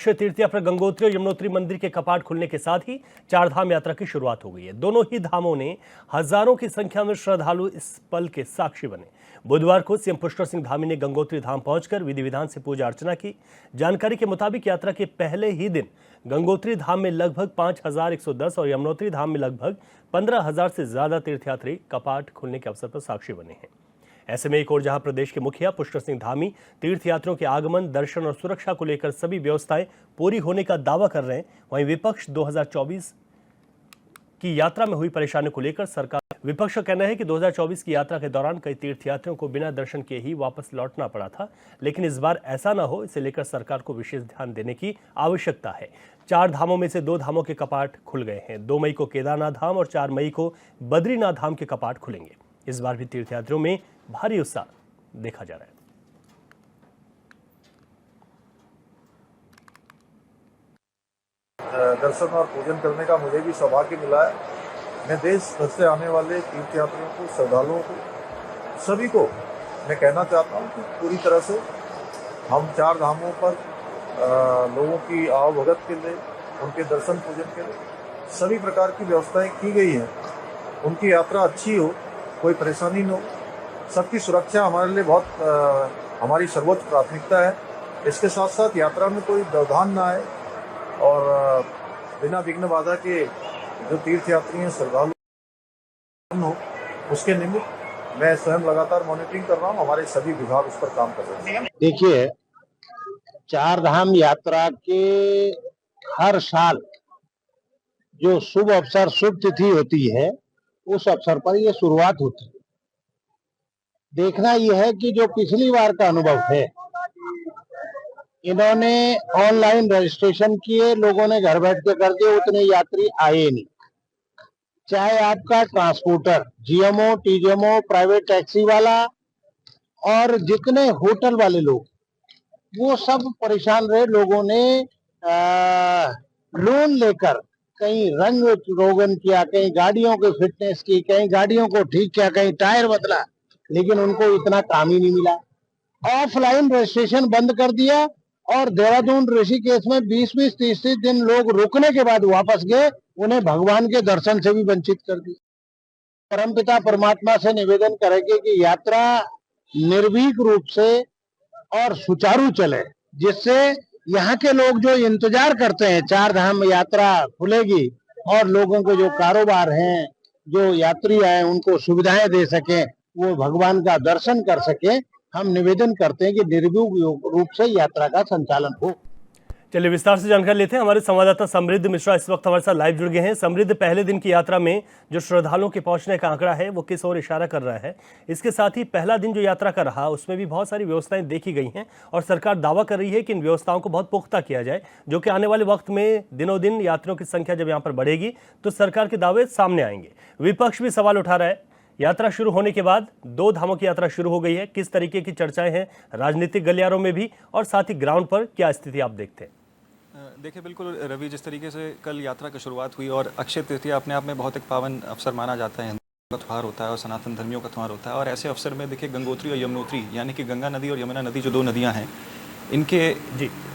अक्षय तृतीया पर गंगोत्री और यमुनोत्री मंदिर के कपाट खुलने के साथ ही चार धाम यात्रा की शुरुआत हो गई है। दोनों ही धामों ने हजारों की संख्या में श्रद्धालु इस पल के साक्षी बने। बुधवार को सीएम पुष्कर सिंह धामी ने गंगोत्री धाम पहुंचकर विधि विधान से पूजा अर्चना की। जानकारी के मुताबिक यात्रा के पहले ही दिन गंगोत्री धाम में लगभग 5,110 और यमुनोत्री धाम में लगभग 15,000 से ज्यादा तीर्थयात्री कपाट खुलने के अवसर पर साक्षी बने हैं। ऐसे में एक और जहां प्रदेश के मुखिया पुष्कर सिंह धामी तीर्थयात्रियों के आगमन, दर्शन और सुरक्षा को लेकर सभी व्यवस्थाएं पूरी होने का दावा कर रहे हैं, वहीं विपक्ष 2024 की यात्रा में हुई परेशानी को लेकर विपक्ष का कहना है कि 2024 की यात्रा के दौरान कई तीर्थयात्रियों को बिना दर्शन किए ही वापस लौटना पड़ा था, लेकिन इस बार ऐसा न हो, इसे लेकर सरकार को विशेष ध्यान देने की आवश्यकता है। चार धामों में से 2 धामों के कपाट खुल गए हैं। 2 मई को केदारनाथ धाम और 4 मई को बद्रीनाथ धाम के कपाट खुलेंगे। इस बार भी तीर्थयात्रियों में भारी उत्साह देखा जा रहा है। दर्शन और पूजन करने का मुझे भी सौभाग्य मिला है। मैं देश भर से आने वाले तीर्थयात्रियों को, श्रद्धालुओं को, सभी को मैं कहना चाहता हूँ कि पूरी तरह से हम चार धामों पर लोगों की आवभगत के लिए, उनके दर्शन पूजन के लिए सभी प्रकार की व्यवस्थाएं की गई हैं। उनकी यात्रा अच्छी हो, कोई परेशानी न हो, सबकी सुरक्षा हमारे लिए बहुत हमारी सर्वोच्च प्राथमिकता है। इसके साथ साथ यात्रा में कोई व्यवधान ना आए और बिना विघ्न बाधा के जो तीर्थयात्री हैं, श्रद्धालु हो, उसके निमित्त मैं स्वयं लगातार मॉनिटरिंग कर रहा हूँ। हमारे सभी विभाग उस पर काम कर रहे हैं। देखिए, चार धाम यात्रा के हर साल जो शुभ अवसर, शुभ तिथि होती है, उस अवसर पर ये शुरुआत होती है। देखना यह है कि जो पिछली बार का अनुभव है, इन्होंने ऑनलाइन रजिस्ट्रेशन किए, लोगों ने घर बैठ के कर दिए, उतने यात्री आए नहीं। चाहे आपका transporter, GMO, TGMO, private taxi वाला और जितने होटल वाले लोग, वो सब परेशान रहे। लोगों ने लोन लेकर कहीं रंग रोगन किया, कहीं गाड़ियों के फिटनेस की, कहीं गाड़ियों को ठीक किया, कहीं टायर बदला, लेकिन उनको इतना काम ही नहीं मिला। ऑफलाइन रजिस्ट्रेशन बंद कर दिया और देहरादून, ऋषिकेश में 20-20, 30-30 दिन लोग रुकने के बाद वापस गए, उन्हें भगवान के दर्शन से भी वंचित कर दिया। परमपिता परमात्मा से निवेदन करेंगे कि यात्रा निर्भीक रूप से और सुचारू चले, जिससे यहाँ के लोग जो इंतजार करते हैं चार धाम यात्रा खुलेगी और लोगों को जो कारोबार हैं, जो यात्री आए, उनको सुविधाएं दे सके, वो भगवान का दर्शन कर सके। हम निवेदन करते हैं कि निर्विघ्न रूप से यात्रा का संचालन हो। चलिए विस्तार से जानकारी लेते हैं। हमारे संवाददाता समृद्ध मिश्रा इस वक्त हमारे साथ लाइव जुड़ गए हैं। समृद्ध, पहले दिन की यात्रा में जो श्रद्धालुओं के पहुंचने का आंकड़ा है वो किस ओर इशारा कर रहा है? इसके साथ ही पहला दिन जो यात्रा का रहा उसमें भी बहुत सारी व्यवस्थाएं देखी गई हैं और सरकार दावा कर रही है कि इन व्यवस्थाओं को बहुत पुख्ता किया जाए, जो कि आने वाले वक्त में दिनों दिन यात्रियों की संख्या जब यहाँ पर बढ़ेगी तो सरकार के दावे सामने आएंगे। विपक्ष भी सवाल उठा रहा है। यात्रा शुरू होने के बाद 2 धामों की यात्रा शुरू हो गई है, किस तरीके की चर्चाएं हैं राजनीतिक गलियारों में भी, और साथ ही ग्राउंड पर क्या स्थिति आप देखते हैं? देखिए, बिल्कुल रवि, जिस तरीके से कल यात्रा की शुरुआत हुई और अक्षय तृतीया अपने आप में बहुत एक पावन अवसर माना जाता है, हिंदुओं का त्यौहार होता है और सनातन धर्मियों का त्यौहार होता है, और ऐसे अवसर में देखिए गंगोत्री और यमुनोत्री यानी कि गंगा नदी और यमुना नदी जो 2 नदियाँ हैं, इनके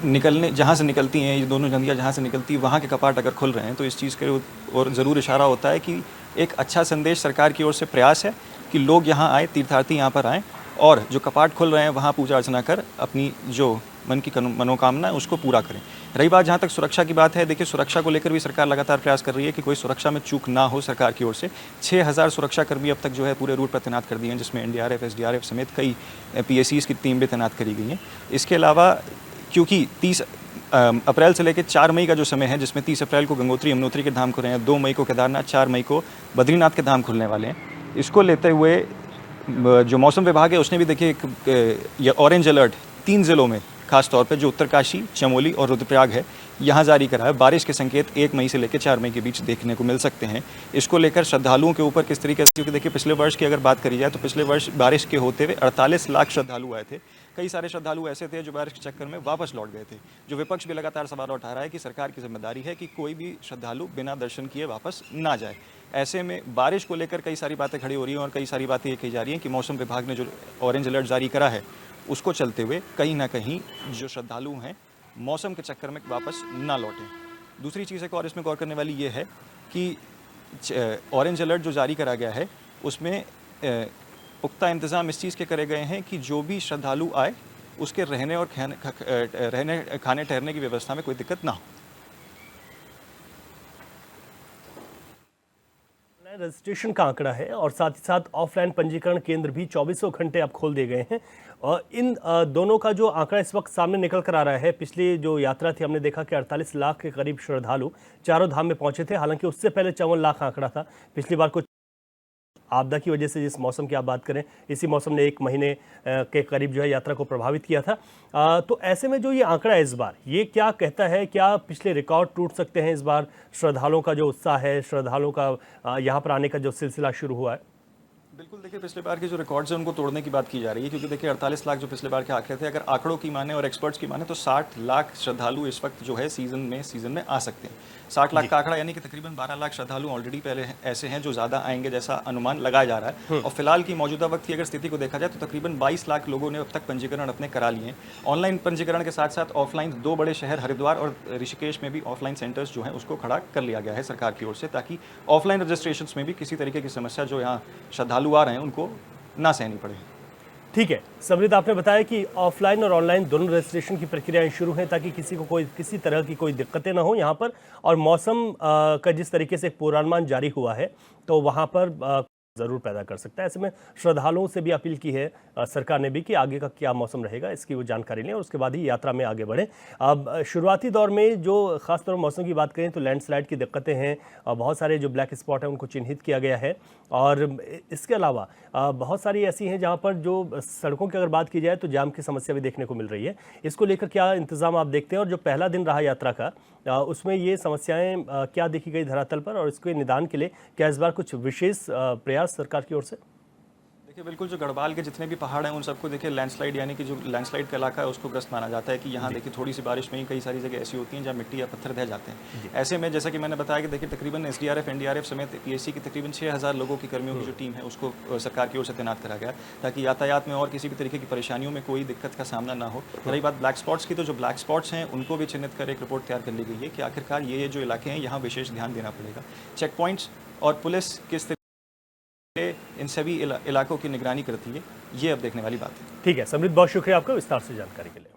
निकलने, जहाँ से निकलती हैं ये दोनों नदियाँ, जहाँ से निकलती है वहाँ के कपाट अगर खुल रहे हैं तो इस चीज़ के और ज़रूर इशारा होता है कि एक अच्छा संदेश सरकार की ओर से प्रयास है कि लोग यहाँ आए, तीर्थयात्री यहाँ पर आएँ और जो कपाट खुल रहे हैं वहाँ पूजा अर्चना कर अपनी जो मन की मनोकामना है उसको पूरा करें। रही बात जहाँ तक सुरक्षा की बात है, देखिए सुरक्षा को लेकर भी सरकार लगातार प्रयास कर रही है कि कोई सुरक्षा में चूक ना हो। सरकार की ओर से 6,000 सुरक्षाकर्मी अब तक जो है पूरे रूट पर तैनात कर दिए हैं, जिसमें एनडीआरएफ, एसडीआरएफ समेत कई पीएसीज की टीम भी तैनात करी गई हैं। इसके अलावा क्योंकि 30 अप्रैल से लेकर 4 मई का जो समय है, जिसमें 30 अप्रैल को गंगोत्री यमुनोत्री के धाम खुल रहे हैं, 2 मई को केदारनाथ, 4 मई को बद्रीनाथ के धाम खुलने वाले हैं, इसको लेते हुए जो मौसम विभाग है उसने भी देखिए एक ऑरेंज अलर्ट 3 ज़िलों में, खास तौर पे जो उत्तरकाशी, चमोली और रुद्रप्रयाग है, यहाँ जारी करा है। बारिश के संकेत 1 मई से लेकर 4 मई के बीच देखने को मिल सकते हैं। इसको लेकर श्रद्धालुओं के ऊपर किस तरीके से, क्योंकि देखिए पिछले वर्ष की अगर बात करी जाए तो पिछले वर्ष बारिश के होते हुए 48 लाख श्रद्धालु आए थे। कई सारे श्रद्धालु ऐसे थे जो बारिश के चक्कर में वापस लौट गए थे। जो विपक्ष भी लगातार सवाल उठा रहा है कि सरकार की जिम्मेदारी है कि कोई भी श्रद्धालु बिना दर्शन किए वापस ना जाए। ऐसे में बारिश को लेकर कई सारी बातें खड़ी हो रही हैं और कई सारी बातें ये कही जा रही हैं कि मौसम विभाग ने जो ऑरेंज अलर्ट जारी करा है उसको चलते हुए कहीं ना कहीं जो श्रद्धालु हैं मौसम के चक्कर में वापस ना लौटें। दूसरी चीज़ एक और इसमें गौर करने वाली ये है कि ऑरेंज अलर्ट जो जारी करा गया है उसमें पुख्ता इंतज़ाम इस चीज़ के करे गए हैं कि जो भी श्रद्धालु आए उसके रहने और खाने ठहरने की व्यवस्था में कोई दिक्कत ना हो। ऑनलाइन रजिस्ट्रेशन का आंकड़ा है और साथ ही साथ ऑफलाइन पंजीकरण केंद्र भी 24 घंटे अब खोल दिए गए हैं और इन दोनों का जो आंकड़ा इस वक्त सामने निकल कर आ रहा है। पिछली जो यात्रा थी हमने देखा कि 48 लाख के करीब श्रद्धालु चारों धाम में पहुंचे थे, हालांकि उससे पहले 54 लाख आंकड़ा था। पिछली बार कुछ आपदा की वजह से जिस मौसम की आप बात करें, इसी मौसम ने 1 महीने के करीब जो है यात्रा को प्रभावित किया था। तो ऐसे में जो ये आंकड़ा है इस बार, ये क्या कहता है, क्या पिछले रिकॉर्ड टूट सकते हैं इस बार? श्रद्धालुओं का जो उत्साह है, श्रद्धालुओं का यहाँ पर आने का जो सिलसिला शुरू हुआ है। बिल्कुल, देखिए पिछले बार के जो रिकॉर्ड्स हैं उनको तोड़ने की बात की जा रही है, क्योंकि देखिए 48 लाख जो पिछले बार के आंकड़े थे, अगर आंकड़ों की माने और एक्सपर्ट्स की माने तो 60 लाख श्रद्धालु इस वक्त जो है सीजन में आ सकते हैं। 60 लाख का आंकड़ा यानी कि तकरीबन 12 लाख श्रद्धालु ऑलरेडी पहले ऐसे हैं जो ज़्यादा आएंगे जैसा अनुमान लगाया जा रहा है। और फिलहाल की मौजूदा वक्त की अगर स्थिति को देखा जाए तो तकरीबन 22 लाख लोगों ने अब तक पंजीकरण अपने करा लिए हैं। ऑनलाइन पंजीकरण के साथ साथ ऑफलाइन 2 बड़े शहर हरिद्वार और ऋषिकेश में भी ऑफलाइन सेंटर्स जो हैं उसको खड़ा कर लिया गया है सरकार की ओर से, ताकि ऑफलाइन रजिस्ट्रेशन में भी किसी तरीके की समस्या जो यहाँ श्रद्धालु आ रहे हैं उनको ना सहनी पड़े। ठीक है समृद्ध, आपने बताया कि ऑफलाइन और ऑनलाइन दोनों रजिस्ट्रेशन की प्रक्रियाएं शुरू हैं ताकि किसी तरह की कोई दिक्कतें ना हो यहाँ पर। और मौसम का जिस तरीके से पूर्वानुमान जारी हुआ है तो वहाँ पर ज़रूर पैदा कर सकता है। ऐसे में श्रद्धालुओं से भी अपील की है सरकार ने भी कि आगे का क्या मौसम रहेगा इसकी वो जानकारी लें और उसके बाद ही यात्रा में आगे बढ़ें। अब शुरुआती दौर में जो खासतौर पर मौसम की बात करें तो लैंडस्लाइड की दिक्कतें हैं, बहुत सारे जो ब्लैक स्पॉट हैं उनको चिन्हित किया गया है और इसके अलावा बहुत सारी ऐसी हैं जहाँ पर जो सड़कों की अगर बात की जाए तो जाम की समस्या भी देखने को मिल रही है। इसको लेकर क्या इंतजाम आप देखते हैं और जो पहला दिन रहा यात्रा का उसमें ये समस्याएं क्या देखी गई धरातल पर और इसके निदान के लिए क्या इस बार कुछ विशेष प्रयास सरकार की ओर से? देखिए बिल्कुल, जो गढ़वाल के जितने भी पहाड़ हैं उन सबको देखिए लैंडस्लाइड यानी कि जो लैंडस्लाइड का इलाका है उसको ग्रस्त माना जाता है कि यहाँ देखिए थोड़ी सी बारिश में ही कई सारी जगह ऐसी होती हैं जहाँ मिट्टी या पत्थर ढह जाते हैं। ऐसे में जैसा कि मैंने बताया कि देखिए तकरीबन SDRF NDRF समेत PSC की तकरीबन 6000 लोगों की कर्मियों की जो टीम है उसको सरकार की ओर से तैनात करा गया ताकि यातायात में और किसी भी तरीके की परेशानियों में कोई दिक्कत का सामना ना हो। रही बात ब्लैक स्पॉट्स की, तो जो ब्लैक स्पॉट्स हैं उनको भी चिन्हित कर एक रिपोर्ट तैयार कर ली गई है कि आखिरकार ये जो इलाके हैं यहाँ विशेष ध्यान देना पड़ेगा। चेक पॉइंट्स और पुलिस किस इन सभी इलाकों की निगरानी करती है, ये अब देखने वाली बात है। ठीक है समृद्ध, बहुत शुक्रिया आपका विस्तार से जानकारी के लिए।